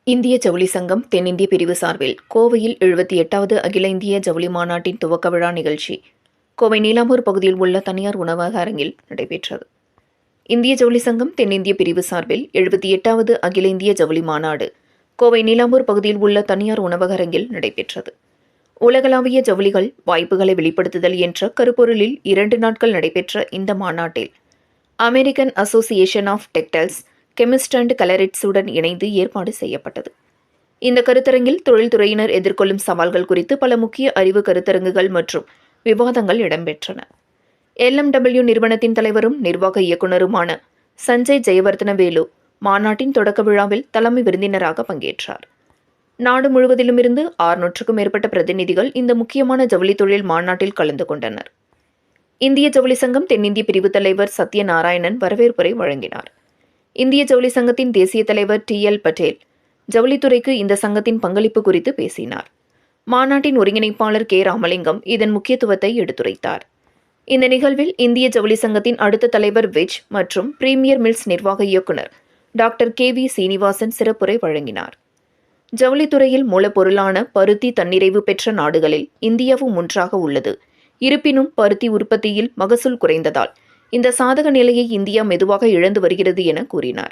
இந்திய ஜவுளி சங்கம் தென்னிந்திய பிரிவு சார்பில் கோவையில் 78வது அகில இந்திய ஜவுளி மாநாட்டின் துவக்க விழா நிகழ்ச்சி கோவை நீலாம்பூர் பகுதியில் உள்ள தனியார் உணவக அரங்கில் நடைபெற்றது. இந்திய ஜவுளி சங்கம் தென்னிந்திய பிரிவு சார்பில் 78வது அகில இந்திய ஜவுளி மாநாடு கோவை நீலாம்பூர் பகுதியில் உள்ள தனியார் உணவக அரங்கில் நடைபெற்றது. உலகளாவிய ஜவுளிகள் வாய்ப்புகளை வெளிப்படுத்துதல் என்ற கருப்பொருளில் 2 நாட்கள் நடைபெற்ற இந்த மாநாட்டில் American association of textiles, chemist and கலரிட்ஸுடன் இணைந்து ஏற்பாடு செய்யப்பட்டது. இந்த கருத்தரங்கில் தொழில்துறையினர் எதிர்கொள்ளும் சவால்கள் குறித்து பல முக்கிய அறிவு கருத்தரங்குகள் மற்றும் விவாதங்கள் இடம்பெற்றன. LMW நிறுவனத்தின் தலைவரும் நிர்வாக இயக்குநருமான சஞ்சய் ஜெயவர்தன வேலு மாநாட்டின் தொடக்க விழாவில் தலைமை விருந்தினராக பங்கேற்றார். நாடு முழுவதிலும் இருந்து 600க்கும் மேற்பட்ட பிரதிநிதிகள் இந்த முக்கியமான ஜவுளி தொழில் மாநாட்டில் கலந்து கொண்டனர். இந்திய ஜவுளி சங்கம் தென்னிந்திய பிரிவு தலைவர் சத்யநாராயணன் வரவேற்புரை வழங்கினார். இந்திய ஜவுளி சங்கத்தின் தேசிய தலைவர் TL பட்டேல் ஜவுளித்துறைக்கு இந்த சங்கத்தின் பங்களிப்பு குறித்து பேசினார். மாநாட்டின் ஒருங்கிணைப்பாளர் K. ராமலிங்கம் இதன் முக்கியத்துவத்தை எடுத்துரைத்தார். இந்த நிகழ்வில் இந்திய ஜவுளி சங்கத்தின் அடுத்த தலைவர் விஜ் மற்றும் பிரீமியர் மில்ஸ் நிர்வாக இயக்குநர் டாக்டர் KV சீனிவாசன் சிறப்புரை வழங்கினார். ஜவுளித்துறையில் மூலப்பொருளான பருத்தி தன்னிறைவு பெற்ற நாடுகளில் இந்தியாவும் ஒன்றாக உள்ளது. இருப்பினும் பருத்தி உற்பத்தியில் மகசூல் குறைந்ததால் இந்த சாதக நிலையை இந்தியா மெதுவாக இழந்து வருகிறது என கூறினார்.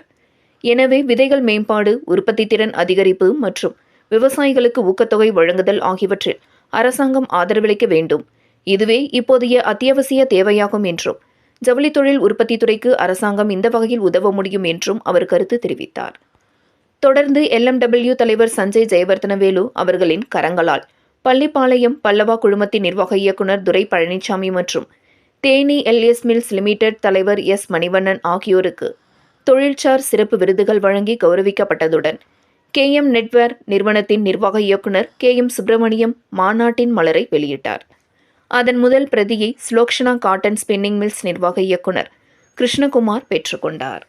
எனவே விதைகள் மேம்பாடு, உற்பத்தி திறன் அதிகரிப்பு மற்றும் விவசாயிகளுக்கு ஊக்கத்தொகை வழங்குதல் ஆகியவற்றில் அரசாங்கம் ஆதரவளிக்க வேண்டும். இதுவே இப்போதைய அத்தியாவசிய தேவையாகும் என்றும் ஜவுளி தொழில் உற்பத்தி துறைக்கு அரசாங்கம் இந்த வகையில் உதவ முடியும் என்றும் அவர் கருத்து தெரிவித்தார். தொடர்ந்து LMW தலைவர் சஞ்சய் ஜெயவர்தனவேலு அவர்களின் கரங்களால் பள்ளிப்பாளையம் பல்லவா குழுமத்தின் நிர்வாக இயக்குநர் துரை பழனிசாமி மற்றும் தேனி LS மில்ஸ் லிமிடெட் தலைவர் S. மணிவண்ணன் ஆகியோருக்கு தொழில்சார் சிறப்பு விருதுகள் வழங்கி கௌரவிக்கப்பட்டதுடன் KM நெட்வேர் நிறுவனத்தின் நிர்வாக இயக்குநர் KM சுப்பிரமணியம் மாநாட்டின் மலரை வெளியிட்டார். அதன் முதல் பிரதியை ஸ்லோக்ஷனா காட்டன் ஸ்பின்னிங் மில்ஸ் நிர்வாக இயக்குநர் கிருஷ்ணகுமார் பெற்றுக்கொண்டார்.